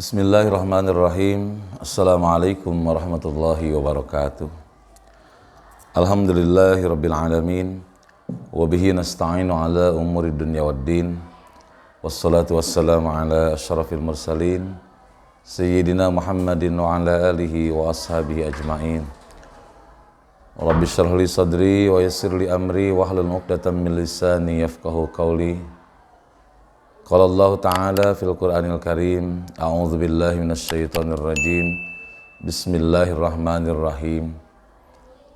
Bismillahirrahmanirrahim. Assalamualaikum warahmatullahi wabarakatuh. Alhamdulillahirabbil alamin wa bihi nasta'inu ala umuri dunya waddin. Wassalatu wassalamu ala asyrafil mursalin sayyidina Muhammadin wa ala alihi wa ashabihi ajma'in. Rabbi shrah li sadri wa yassir li amri wahlul 'uqdatam min lisani yafqahu qawli. Qala Allah Ta'ala fil Qur'anil Karim, a'udzu billahi minasyaitonir rajim. Bismillahirrahmanirrahim.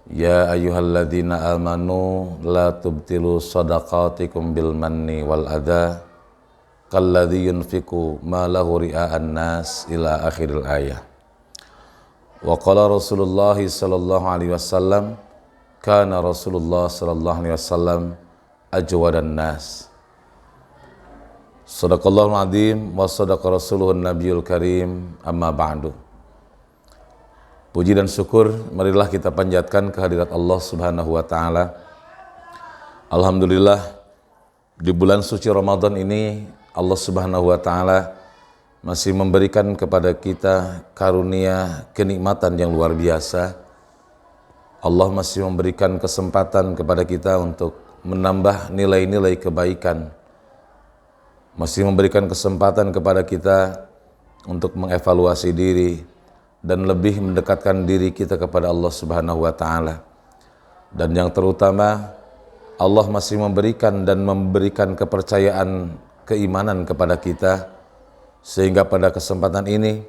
Ya ayyuhalladzina amanu la tubtilu shadaqatikum bil manni wal adha kalladzi yunfiqu ma lahu ria'an nas ila akhiril ayah. Wa qala Rasulullah sallallahu alaihi wasallam, kana Rasulullah sallallahu alaihi wasallam ajwadan nas. Sadaqallahul azim wa sadaqa rasuluhun nabiyul karim, amma ba'du. Puji dan syukur marilah kita panjatkan kehadirat Allah Subhanahu wa taala. Alhamdulillah, di bulan suci Ramadan ini Allah Subhanahu wa taala masih memberikan kepada kita karunia kenikmatan yang luar biasa. Allah masih memberikan kesempatan kepada kita untuk menambah nilai-nilai kebaikan, masih memberikan kesempatan kepada kita untuk mengevaluasi diri dan lebih mendekatkan diri kita kepada Allah Subhanahu wa taala. Dan yang terutama, Allah masih memberikan kepercayaan, keimanan kepada kita, sehingga pada kesempatan ini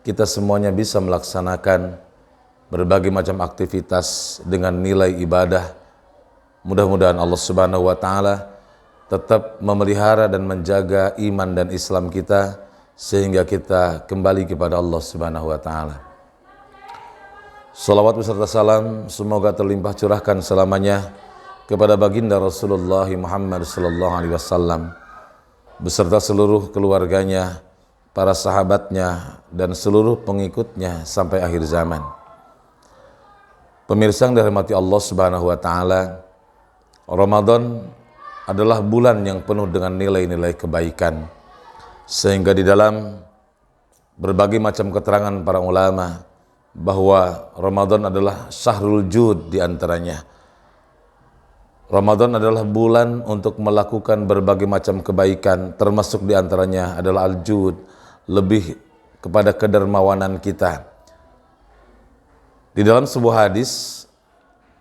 kita semuanya bisa melaksanakan berbagai macam aktivitas dengan nilai ibadah. Mudah-mudahan Allah Subhanahu wa taala tetap memelihara dan menjaga iman dan Islam kita sehingga kita kembali kepada Allah Subhanahu wa taala. Salawat beserta salam semoga terlimpah curahkan selamanya kepada baginda Rasulullah Muhammad sallallahu alaihi wasallam beserta seluruh keluarganya, para sahabatnya dan seluruh pengikutnya sampai akhir zaman. Pemirsa yang dirahmati Allah Subhanahu wa taala, Ramadan adalah bulan yang penuh dengan nilai-nilai kebaikan, sehingga di dalam berbagai macam keterangan para ulama bahwa Ramadan adalah syahrul jud di antaranya. Ramadan adalah bulan untuk melakukan berbagai macam kebaikan, termasuk di antaranya adalah al-jud, lebih kepada kedermawanan kita. Di dalam sebuah hadis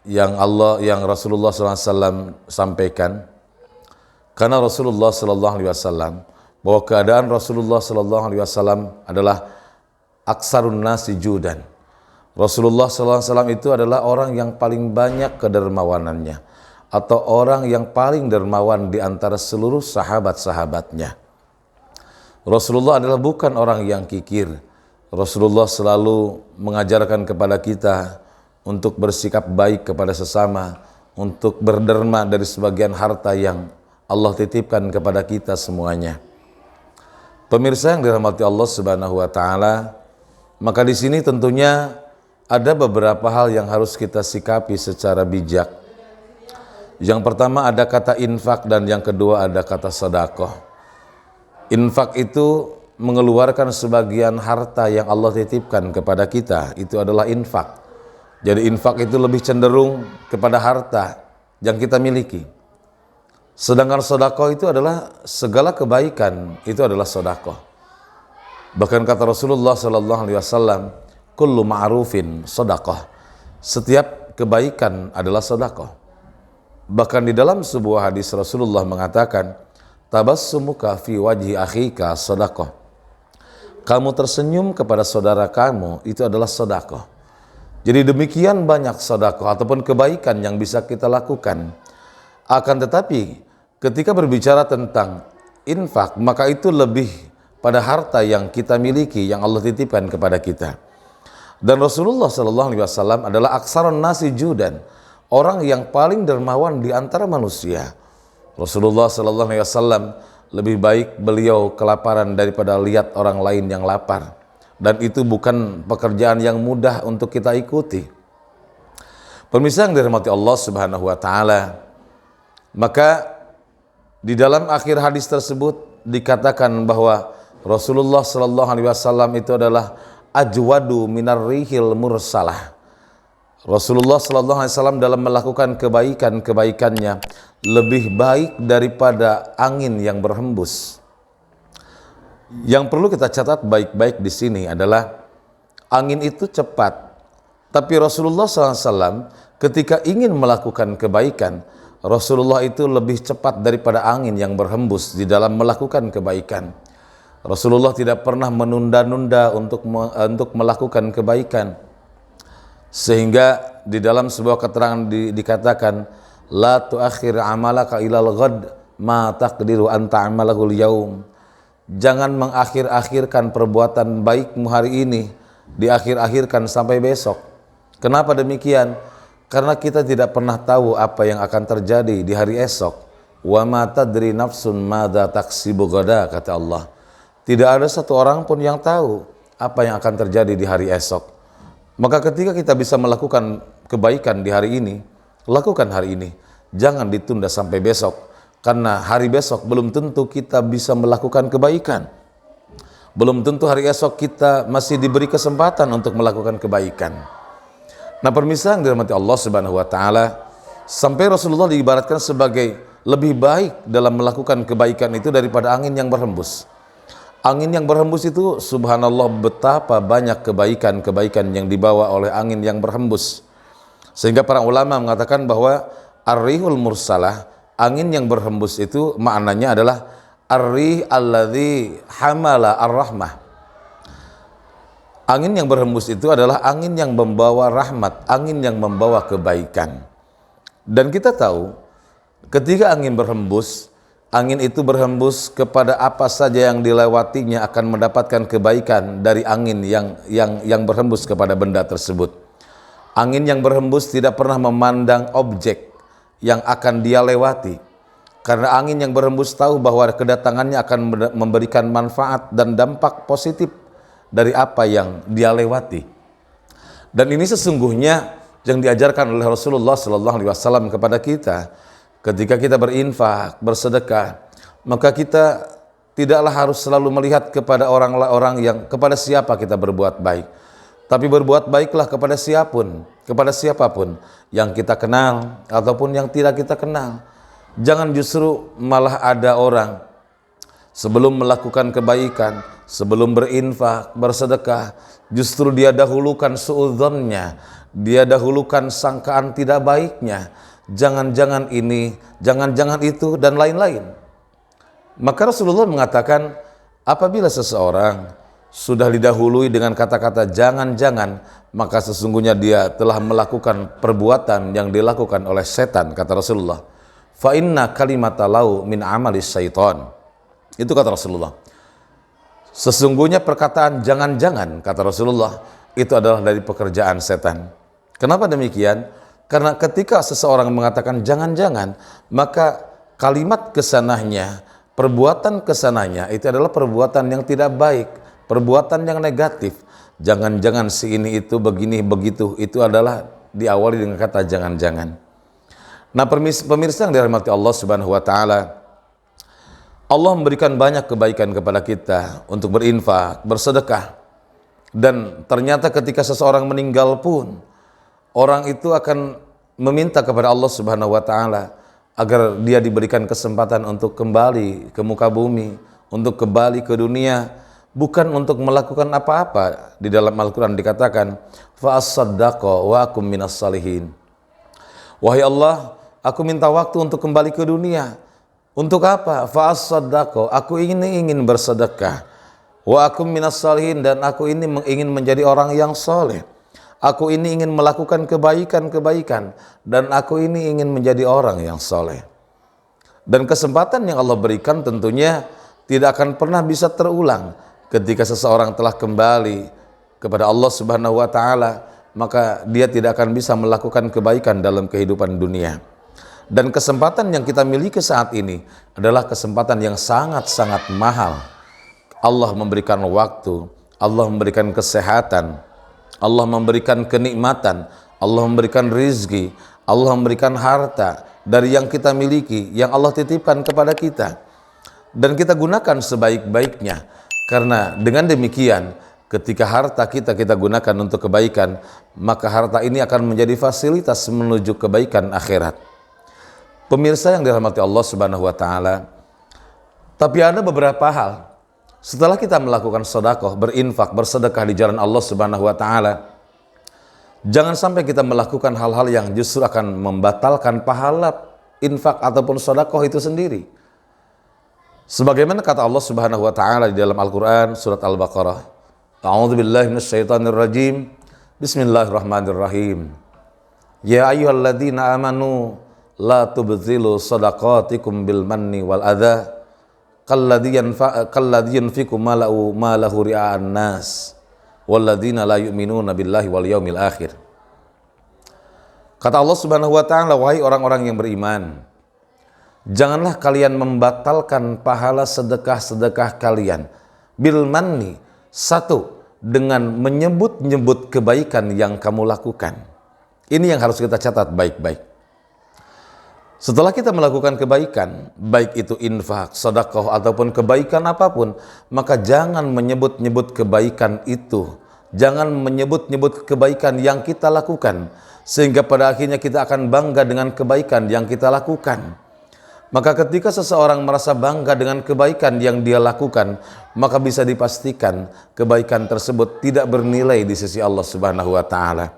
yang Rasulullah SAW sampaikan, karena Rasulullah Sallallahu Alaihi Wasallam, bahwa keadaan Rasulullah Sallallahu Alaihi Wasallam adalah aksarun nasi judan. Rasulullah Sallallahu Alaihi Wasallam itu adalah orang yang paling banyak kedermawanannya, atau orang yang paling dermawan di antara seluruh sahabat-sahabatnya. Rasulullah adalah bukan orang yang kikir. Rasulullah selalu mengajarkan kepada kita untuk bersikap baik kepada sesama, untuk berderma dari sebagian harta yang Allah titipkan kepada kita semuanya. Pemirsa yang dirahmati Allah Subhanahu wa taala, maka di sini tentunya ada beberapa hal yang harus kita sikapi secara bijak. Yang pertama ada kata infak dan yang kedua ada kata sedekah. Infak itu mengeluarkan sebagian harta yang Allah titipkan kepada kita, itu adalah infak. Jadi infak itu lebih cenderung kepada harta yang kita miliki. Sedangkan sedekah itu adalah segala kebaikan, itu adalah sedekah. Bahkan kata Rasulullah sallallahu alaihi wasallam, kullu ma'rufin sedekah. Setiap kebaikan adalah sedekah. Bahkan di dalam sebuah hadis Rasulullah mengatakan, tabassumuka fi wajhi akhika sedekah. Kamu tersenyum kepada saudara kamu, itu adalah sedekah. Jadi demikian banyak sedekah ataupun kebaikan yang bisa kita lakukan. Akan tetapi ketika berbicara tentang infak, maka itu lebih pada harta yang kita miliki, yang Allah titipkan kepada kita. Dan Rasulullah Sallallahu Alaihi Wasallam adalah aksarun nasi judan, orang yang paling dermawan di antara manusia. Rasulullah Sallallahu Alaihi Wasallam lebih baik beliau kelaparan daripada lihat orang lain yang lapar. Dan itu bukan pekerjaan yang mudah untuk kita ikuti. Pemirsa yang dirahmati Allah Subhanahu wa taala, maka di dalam akhir hadis tersebut dikatakan bahwa Rasulullah Shallallahu Alaihi Wasallam itu adalah ajwadu minar rihil mursalah. Rasulullah Shallallahu Alaihi Wasallam dalam melakukan kebaikannya lebih baik daripada angin yang berhembus. Yang perlu kita catat baik-baik di sini adalah angin itu cepat, tapi Rasulullah SAW ketika ingin melakukan kebaikan, Rasulullah itu lebih cepat daripada angin yang berhembus di dalam melakukan kebaikan. Rasulullah tidak pernah menunda-nunda untuk melakukan kebaikan, sehingga di dalam sebuah keterangan dikatakan la tuakhir amalaka ilal ghad ma taqdiru an ta'malahu al-yaum. Jangan mengakhir-akhirkan perbuatan baikmu hari ini, diakhir-akhirkan sampai besok. Kenapa demikian? Karena kita tidak pernah tahu apa yang akan terjadi di hari esok. Wa ma tadri nafsun madza taksibu gada, kata Allah. Tidak ada satu orang pun yang tahu apa yang akan terjadi di hari esok. Maka ketika kita bisa melakukan kebaikan di hari ini, lakukan hari ini. Jangan ditunda sampai besok. Karena hari besok belum tentu kita bisa melakukan kebaikan. Belum tentu hari esok kita masih diberi kesempatan untuk melakukan kebaikan. Nah, pemirsa yang dirahmati Allah Subhanahu wa taala, sampai Rasulullah diibaratkan sebagai lebih baik dalam melakukan kebaikan itu daripada angin yang berhembus. Angin yang berhembus itu subhanallah betapa banyak kebaikan-kebaikan yang dibawa oleh angin yang berhembus. Sehingga para ulama mengatakan bahwa ar-rihul mursalah, angin yang berhembus itu maknanya adalah ar-rih alladzi hamala ar-rahmah. Angin yang berhembus itu adalah angin yang membawa rahmat, angin yang membawa kebaikan. Dan kita tahu ketika angin berhembus, angin itu berhembus kepada apa saja yang dilewatinya akan mendapatkan kebaikan dari angin yang berhembus kepada benda tersebut. Angin yang berhembus tidak pernah memandang objek yang akan dia lewati. Karena angin yang berhembus tahu bahwa kedatangannya akan memberikan manfaat dan dampak positif dari apa yang dia lewati. Dan ini sesungguhnya yang diajarkan oleh Rasulullah SAW kepada kita. Ketika kita berinfak, bersedekah, maka kita tidaklah harus selalu melihat kepada orang-orang yang kepada siapa kita berbuat baik, tapi berbuat baiklah kepada siapapun yang kita kenal ataupun yang tidak kita kenal. Jangan justru malah ada orang sebelum melakukan kebaikan, sebelum berinfak, bersedekah, justru dia dahulukan suudzonnya, dia dahulukan sangkaan tidak baiknya. Jangan-jangan ini, jangan-jangan itu, dan lain-lain. Maka Rasulullah mengatakan, apabila seseorang sudah didahului dengan kata-kata jangan-jangan, maka sesungguhnya dia telah melakukan perbuatan yang dilakukan oleh setan, kata Rasulullah. Fa inna kalimata lau min amalis syaitan. Itu kata Rasulullah. Sesungguhnya perkataan jangan-jangan, kata Rasulullah, itu adalah dari pekerjaan setan. Kenapa demikian? Karena ketika seseorang mengatakan jangan-jangan, maka kalimat kesananya, perbuatan kesananya itu adalah perbuatan yang tidak baik, perbuatan yang negatif. Jangan-jangan si ini itu begini begitu, itu adalah diawali dengan kata jangan-jangan. Nah, pemirsa yang dirahmati Allah Subhanahu wa taala, Allah memberikan banyak kebaikan kepada kita untuk berinfak, bersedekah. Dan ternyata ketika seseorang meninggal pun, orang itu akan meminta kepada Allah Subhanahu wa taala agar dia diberikan kesempatan untuk kembali ke muka bumi, untuk kembali ke dunia, bukan untuk melakukan apa-apa. Di dalam Al-Qur'an dikatakan, fa as-saddaqa wa akum minas salihin. Wahai Allah, aku minta waktu untuk kembali ke dunia. Untuk apa? Fa as-saddaqa, aku ingin bersedekah. Wa akum minas salihin, dan aku ini ingin menjadi orang yang soleh. Aku ini ingin melakukan kebaikan-kebaikan, dan aku ini ingin menjadi orang yang soleh. Dan kesempatan yang Allah berikan tentunya tidak akan pernah bisa terulang. Ketika seseorang telah kembali kepada Allah Subhanahu wa taala, maka dia tidak akan bisa melakukan kebaikan dalam kehidupan dunia. Dan kesempatan yang kita miliki saat ini adalah kesempatan yang sangat-sangat mahal. Allah memberikan waktu, Allah memberikan kesehatan, Allah memberikan kenikmatan, Allah memberikan rizki, Allah memberikan harta dari yang kita miliki, yang Allah titipkan kepada kita. Dan kita gunakan sebaik-baiknya. Karena dengan demikian, ketika harta kita gunakan untuk kebaikan, maka harta ini akan menjadi fasilitas menuju kebaikan akhirat. Pemirsa yang dirahmati Allah Subhanahu wa taala, tapi ada beberapa hal setelah kita melakukan sedekah, berinfak, bersedekah di jalan Allah Subhanahu wa taala, jangan sampai kita melakukan hal-hal yang justru akan membatalkan pahala infak ataupun sedekah itu sendiri. Sebagaimana kata Allah Subhanahu wa taala di dalam Al-Qur'an surat Al-Baqarah, A'udzubillahi minasyaitonirrajim. Bismillahirrahmanirrahim. Ya ayyuhalladzina amanu la tubtilu shadaqatikum bil manni wal adza kalladzi yunfiqu malahu ria'an nas walladzina la yu'minuna billahi wal yaumil akhir. Kata Allah Subhanahu wa taala, wahai orang-orang yang beriman, janganlah kalian membatalkan pahala sedekah-sedekah kalian bil manni, satu, dengan menyebut-nyebut kebaikan yang kamu lakukan. Ini yang harus kita catat baik-baik. Setelah kita melakukan kebaikan, baik itu infak, sedekah ataupun kebaikan apapun, maka jangan menyebut-nyebut kebaikan itu. Jangan menyebut-nyebut kebaikan yang kita lakukan, sehingga pada akhirnya kita akan bangga dengan kebaikan yang kita lakukan. Maka ketika seseorang merasa bangga dengan kebaikan yang dia lakukan, maka bisa dipastikan kebaikan tersebut tidak bernilai di sisi Allah Subhanahu wa taala.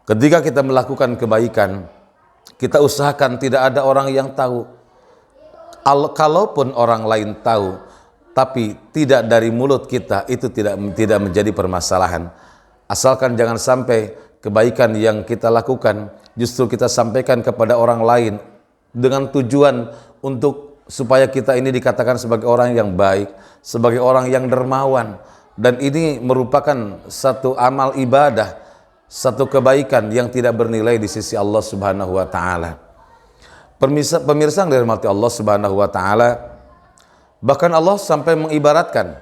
Ketika kita melakukan kebaikan, kita usahakan tidak ada orang yang tahu. Kalaupun orang lain tahu, tapi tidak dari mulut kita, itu tidak menjadi permasalahan. Asalkan jangan sampai kebaikan yang kita lakukan justru kita sampaikan kepada orang lain dengan tujuan untuk supaya kita ini dikatakan sebagai orang yang baik, sebagai orang yang dermawan, dan ini merupakan satu amal ibadah, satu kebaikan yang tidak bernilai di sisi Allah Subhanahu wa taala. Pemirsa yang dirahmati Allah Subhanahu wa taala, bahkan Allah sampai mengibaratkan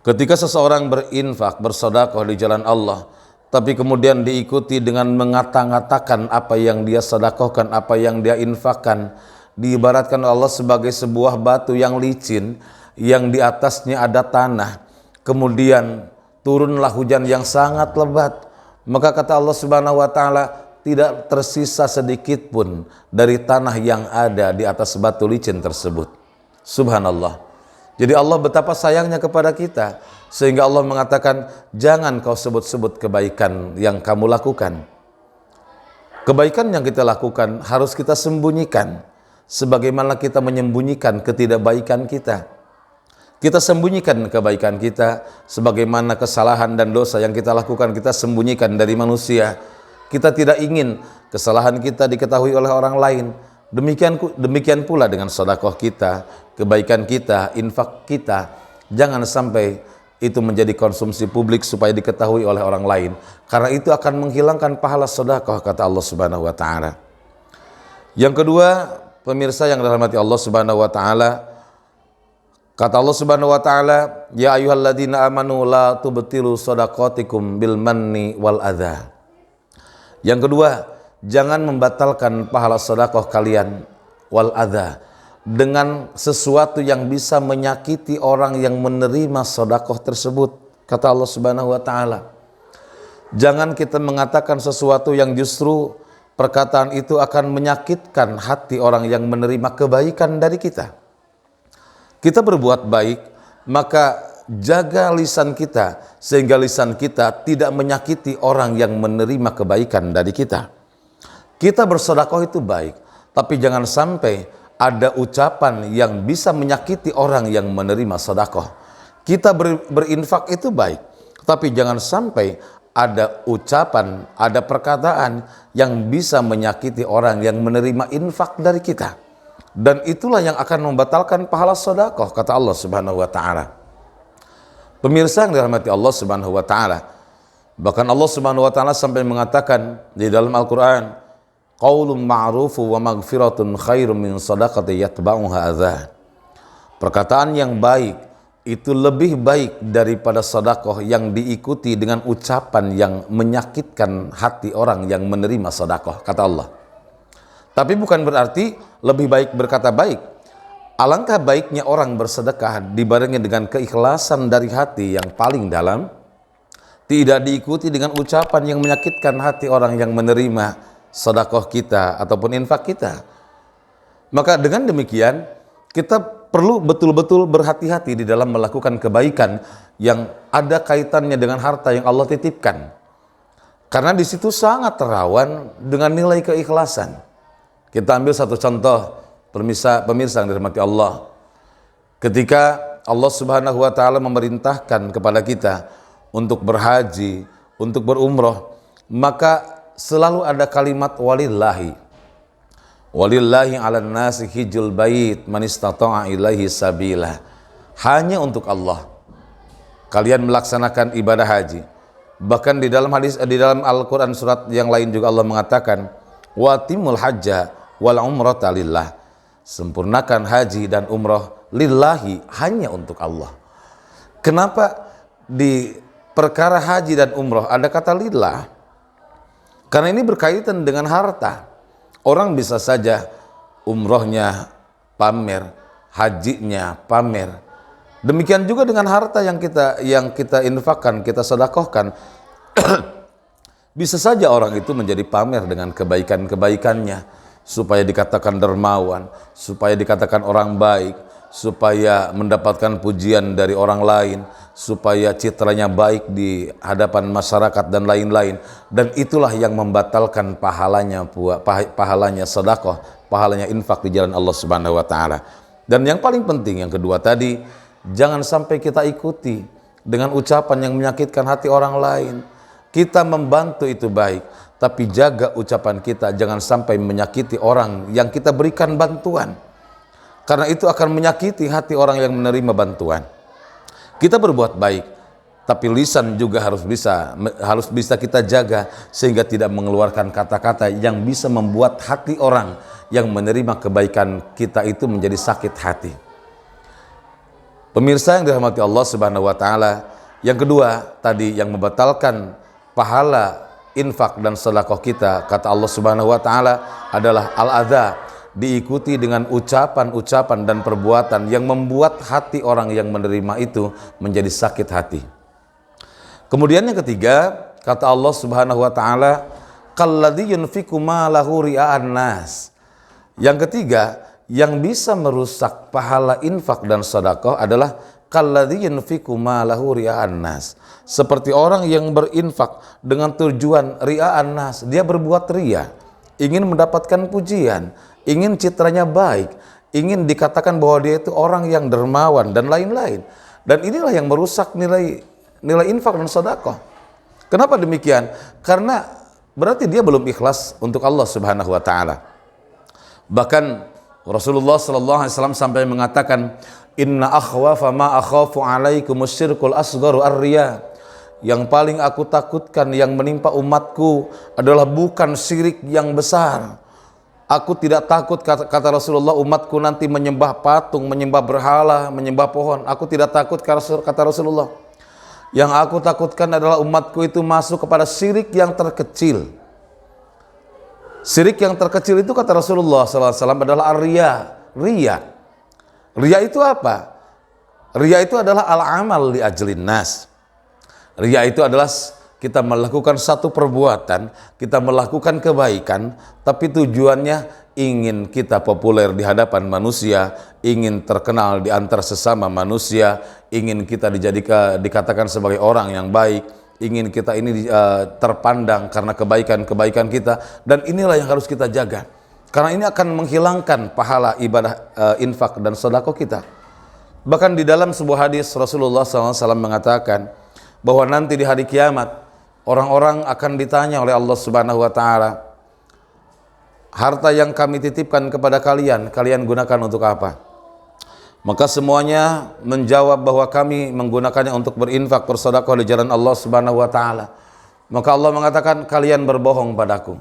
ketika seseorang berinfak, bersedekah di jalan Allah, tapi kemudian diikuti dengan mengata-ngatakan apa yang dia sedekahkan, apa yang dia infakkan, diibaratkan Allah sebagai sebuah batu yang licin, yang di atasnya ada tanah, kemudian turunlah hujan yang sangat lebat, maka kata Allah Subhanahu wa taala, tidak tersisa sedikit pun dari tanah yang ada di atas batu licin tersebut. Subhanallah. Jadi Allah betapa sayangnya kepada kita, sehingga Allah mengatakan, jangan kau sebut-sebut kebaikan yang kamu lakukan. Kebaikan yang kita lakukan harus kita sembunyikan, sebagaimana kita menyembunyikan ketidakbaikan kita. Kita sembunyikan kebaikan kita, sebagaimana kesalahan dan dosa yang kita lakukan kita sembunyikan dari manusia. Kita tidak ingin kesalahan kita diketahui oleh orang lain. Demikian pula dengan sedekah kita, kebaikan kita, infak kita. Jangan sampai itu menjadi konsumsi publik supaya diketahui oleh orang lain, karena itu akan menghilangkan pahala sedekah, kata Allah Subhanahu wa taala. Yang kedua, pemirsa yang dirahmati Allah Subhanahu wa taala, kata Allah Subhanahu wa taala, ya ayyuhalladzina amanu la tubtilu shadaqatikum bil manni wal adza. Yang kedua, jangan membatalkan pahala sedekah kalian wal adza, dengan sesuatu yang bisa menyakiti orang yang menerima sedekah tersebut, kata Allah Subhanahu wa taala. Jangan kita mengatakan sesuatu yang justru perkataan itu akan menyakitkan hati orang yang menerima kebaikan dari kita. Kita berbuat baik, maka jaga lisan kita sehingga lisan kita tidak menyakiti orang yang menerima kebaikan dari kita. Kita bersedekah itu baik, tapi jangan sampai ada ucapan yang bisa menyakiti orang yang menerima sedekah. Kita berinfak itu baik, tapi jangan sampai ada ucapan, ada perkataan yang bisa menyakiti orang yang menerima infak dari kita. Dan itulah yang akan membatalkan pahala sedekah, kata Allah Subhanahu wa taala. Pemirsa yang dirahmati Allah Subhanahu wa taala, bahkan Allah Subhanahu wa taala sampai mengatakan di dalam Al-Qur'an, qaulun ma'rufu wa maghfiratun khairum min shadaqati yatba'uha adza. Perkataan yang baik itu lebih baik daripada sedekah yang diikuti dengan ucapan yang menyakitkan hati orang yang menerima sedekah, kata Allah. Tapi bukan berarti lebih baik berkata baik. Alangkah baiknya orang bersedekah dibarengi dengan keikhlasan dari hati yang paling dalam, tidak diikuti dengan ucapan yang menyakitkan hati orang yang menerima sedekah kita ataupun infak kita. Maka dengan demikian kita perlu betul-betul berhati-hati di dalam melakukan kebaikan yang ada kaitannya dengan harta yang Allah titipkan. Karena di situ sangat rawan dengan nilai keikhlasan. Kita ambil satu contoh, pemirsa yang dirahmati Allah. Ketika Allah Subhanahu wa taala memerintahkan kepada kita untuk berhaji, untuk berumrah, maka selalu ada kalimat walillahi. Walillahi 'alan nasi hijjul bait man istata'a ilaihi sabila. Hanya untuk Allah kalian melaksanakan ibadah haji. Bahkan di dalam Al-Qur'an surat yang lain juga Allah mengatakan, watimul hajja wal umrata lillah. Sempurnakan haji dan umrah lillahi, hanya untuk Allah. Kenapa di perkara haji dan umrah ada kata lillah? Karena ini berkaitan dengan harta. Orang bisa saja umrohnya pamer, hajinya pamer. Demikian juga dengan harta yang kita infakkan, kita sedekahkan. Bisa saja orang itu menjadi pamer dengan kebaikan-kebaikannya, supaya dikatakan dermawan, supaya dikatakan orang baik, supaya mendapatkan pujian dari orang lain, supaya citranya baik di hadapan masyarakat dan lain-lain. Dan itulah yang membatalkan pahalanya sedekah, pahalanya infak di jalan Allah Subhanahu wa taala. Dan yang paling penting yang kedua tadi, jangan sampai kita ikuti dengan ucapan yang menyakitkan hati orang lain. Kita membantu itu baik, tapi jaga ucapan kita jangan sampai menyakiti orang yang kita berikan bantuan. Karena itu akan menyakiti hati orang yang menerima bantuan. Kita berbuat baik, tapi lisan juga harus bisa kita jaga sehingga tidak mengeluarkan kata-kata yang bisa membuat hati orang yang menerima kebaikan kita itu menjadi sakit hati. Pemirsa yang dirahmati Allah Subhanahu wa taala, yang kedua tadi yang membatalkan pahala infak dan sedekah kita, kata Allah Subhanahu wa taala, adalah al-adza, diikuti dengan ucapan-ucapan dan perbuatan yang membuat hati orang yang menerima itu menjadi sakit hati. Kemudian yang ketiga, kata Allah Subhanahu wa taala, kalladzi yunfiqu malahu ria'an nas. Yang ketiga, yang bisa merusak pahala infak dan sedekah adalah kalladzi yunfiqu malahu ria'an nas. Seperti orang yang berinfak dengan tujuan ria'an nas, dia berbuat ria, ingin mendapatkan pujian, ingin citranya baik, ingin dikatakan bahwa dia itu orang yang dermawan dan lain-lain. Dan inilah yang merusak nilai infak dan sedekah. Kenapa demikian? Karena berarti dia belum ikhlas untuk Allah Subhanahu wa taala. Bahkan Rasulullah sallallahu alaihi wasallam sampai mengatakan, inna akhwafa ma akhafu alaikum syirkul asgharu ar-riya. Yang paling aku takutkan yang menimpa umatku adalah bukan syirik yang besar. Aku tidak takut, kata Rasulullah, umatku nanti menyembah patung, menyembah berhala, menyembah pohon. Aku tidak takut, kata Rasulullah. Yang aku takutkan adalah umatku itu masuk kepada syirik yang terkecil. Syirik yang terkecil itu, kata Rasulullah SAW, adalah ar-riya. Riya itu apa? Riya itu adalah al-amal li ajlin nas. Riya itu adalah kita melakukan satu perbuatan, kita melakukan kebaikan, tapi tujuannya ingin kita populer di hadapan manusia, ingin terkenal di antara sesama manusia, ingin kita dikatakan sebagai orang yang baik, ingin kita ini terpandang karena kebaikan-kebaikan kita. Dan inilah yang harus kita jaga, karena ini akan menghilangkan pahala ibadah infak dan sedekah kita. Bahkan di dalam sebuah hadis Rasulullah SAW mengatakan bahwa nanti di hari kiamat orang-orang akan ditanya oleh Allah Subhanahu wa taala, harta yang kami titipkan kepada kalian, kalian gunakan untuk apa? Maka semuanya menjawab bahwa kami menggunakannya untuk berinfak, bersedekah di jalan Allah Subhanahu wa taala. Maka Allah mengatakan, kalian berbohong padaku.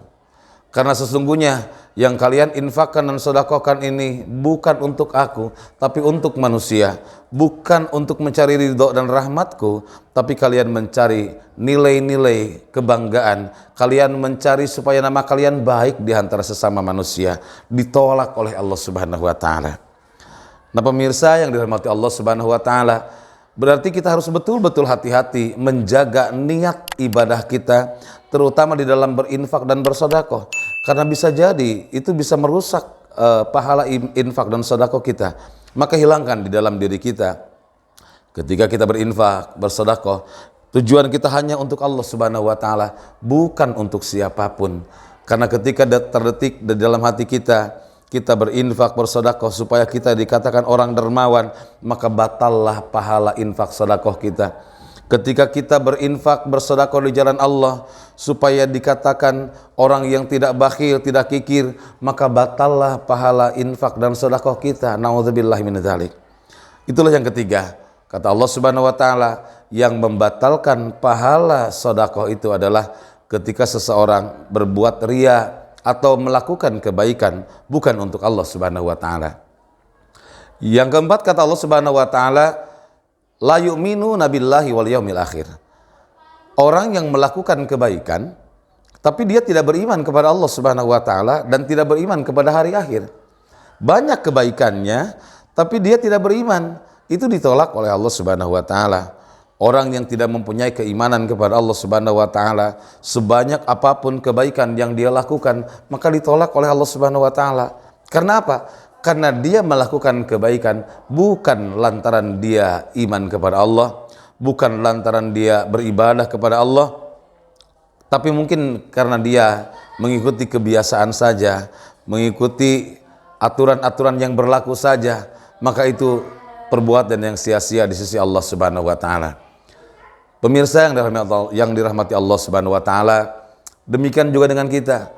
Karena sesungguhnya yang kalian infakkan dan sedekahkan ini bukan untuk aku, tapi untuk manusia. Bukan untuk mencari ridho dan rahmatku, tapi kalian mencari nilai-nilai kebanggaan. Kalian mencari supaya nama kalian baik di antara sesama manusia, ditolak oleh Allah Subhanahu wa taala. Nah pemirsa yang dirahmati Allah Subhanahu wa taala, berarti kita harus betul-betul hati-hati menjaga niat ibadah kita, terutama di dalam berinfak dan bersedekah. Karena bisa jadi itu bisa merusak pahala infak dan sedekah kita. Maka hilangkan di dalam diri kita. Ketika kita berinfak, bersedekah, tujuan kita hanya untuk Allah Subhanahu wa taala, bukan untuk siapapun. Karena ketika terdetik di dalam hati kita berinfak, bersedekah supaya kita dikatakan orang dermawan, maka batallah pahala infak sedekah kita. Ketika kita berinfak, bersedekah di jalan Allah supaya dikatakan orang yang tidak bakhil, tidak kikir, maka batallah pahala infak dan sedekah kita. Nauzubillahi min dzalik. Itulah yang ketiga. Kata Allah Subhanahu wa taala, yang membatalkan pahala sedekah itu adalah ketika seseorang berbuat riya atau melakukan kebaikan bukan untuk Allah Subhanahu wa taala. Yang keempat, kata Allah Subhanahu wa taala, la yu'minuna billahi wal yaumil akhir. Orang yang melakukan kebaikan tapi dia tidak beriman kepada Allah Subhanahu wa taala dan tidak beriman kepada hari akhir. Banyak kebaikannya tapi dia tidak beriman, itu ditolak oleh Allah Subhanahu wa taala. Orang yang tidak mempunyai keimanan kepada Allah Subhanahu wa taala, sebanyak apapun kebaikan yang dia lakukan, maka ditolak oleh Allah Subhanahu wa taala. Karena apa? Karena dia melakukan kebaikan bukan lantaran dia iman kepada Allah, bukan lantaran dia beribadah kepada Allah, tapi mungkin karena dia mengikuti kebiasaan saja, mengikuti aturan-aturan yang berlaku saja, maka itu perbuatan yang sia-sia di sisi Allah Subhanahu wa taala. Pemirsa yang dirahmati Allah Subhanahu wa taala, demikian juga dengan kita.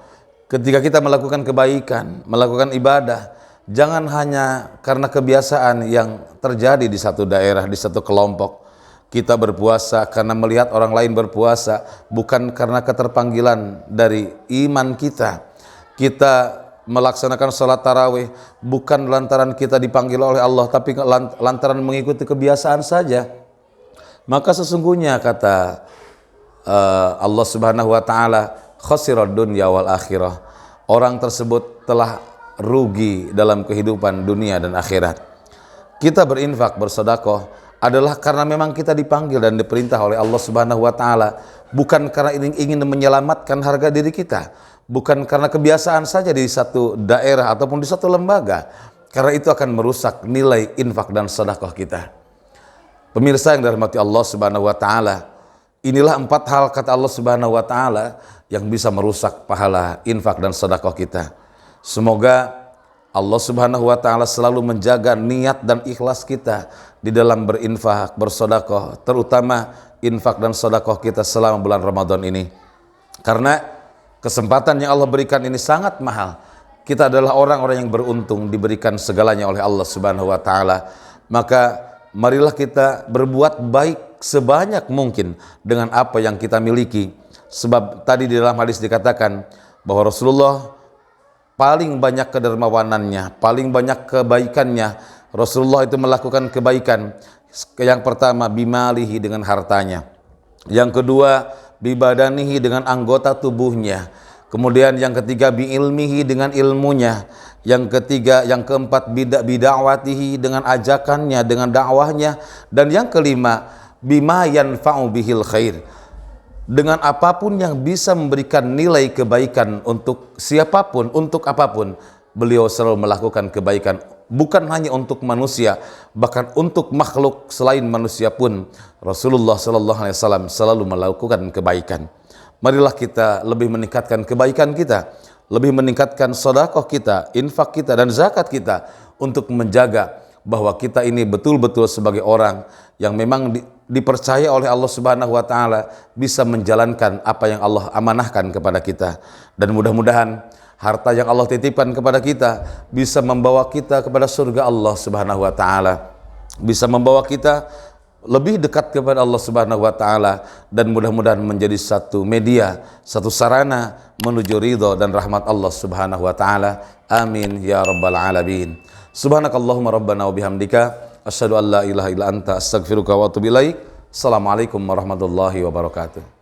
Ketika kita melakukan kebaikan, melakukan ibadah, jangan hanya karena kebiasaan yang terjadi di satu daerah, di satu kelompok. Kita berpuasa karena melihat orang lain berpuasa, bukan karena keterpanggilan dari iman kita. Kita melaksanakan salat tarawih bukan lantaran kita dipanggil oleh Allah, tapi lantaran mengikuti kebiasaan saja. Maka sesungguhnya kata Allah Subhanahu wa taala, khasirad dunya wal akhirah. Orang tersebut telah rugi dalam kehidupan dunia dan akhirat. Kita berinfak, bersedekah adalah karena memang kita dipanggil dan diperintah oleh Allah Subhanahu wa taala, bukan karena ingin menyelamatkan harga diri kita, bukan karena kebiasaan saja di satu daerah ataupun di satu lembaga. Karena itu akan merusak nilai infak dan sedekah kita. Pemirsa yang dirahmati Allah Subhanahu wa taala, inilah 4 hal kata Allah Subhanahu wa taala yang bisa merusak pahala infak dan sedekah kita. Semoga Allah Subhanahu wa taala selalu menjaga niat dan ikhlas kita di dalam berinfak, bersedekah, terutama infak dan sedekah kita selama bulan Ramadan ini. Karena kesempatan yang Allah berikan ini sangat mahal. Kita adalah orang-orang yang beruntung diberikan segalanya oleh Allah Subhanahu wa taala. Maka marilah kita berbuat baik sebanyak mungkin dengan apa yang kita miliki. Sebab tadi di dalam hadis dikatakan bahwa Rasulullah paling banyak kedermawanannya, paling banyak kebaikannya. Rasulullah itu melakukan kebaikan. Yang pertama, bimalihi, dengan hartanya. Yang kedua, bibadanihi, dengan anggota tubuhnya. Kemudian yang ketiga, biilmihi, dengan ilmunya. Yang ketiga, yang keempat, bida'watihi, dengan ajakannya, dengan dakwahnya. Dan yang kelima, bima yanfa'u bihil khair, dengan apapun yang bisa memberikan nilai kebaikan untuk siapapun, untuk apapun. Beliau selalu melakukan kebaikan, bukan hanya untuk manusia, bahkan untuk makhluk selain manusia pun Rasulullah SAW selalu melakukan kebaikan. Marilah kita lebih meningkatkan kebaikan kita, lebih meningkatkan sedekah kita, infak kita, dan zakat kita untuk menjaga bahwa kita ini betul-betul sebagai orang yang memang dipercaya oleh Allah Subhanahu wa taala bisa menjalankan apa yang Allah amanahkan kepada kita. Dan mudah-mudahan harta yang Allah titipkan kepada kita bisa membawa kita kepada surga Allah Subhanahu wa taala, bisa membawa kita lebih dekat kepada Allah Subhanahu wa taala, dan mudah-mudahan menjadi satu media, satu sarana menuju ridho dan rahmat Allah Subhanahu wa taala. Amin ya rabbal alamin. Subhanakallahumma rabbana wa bihamdika asyhadu an la ilaha illa anta astaghfiruka wa atubu ilaik. Assalamualaikum warahmatullahi wabarakatuh.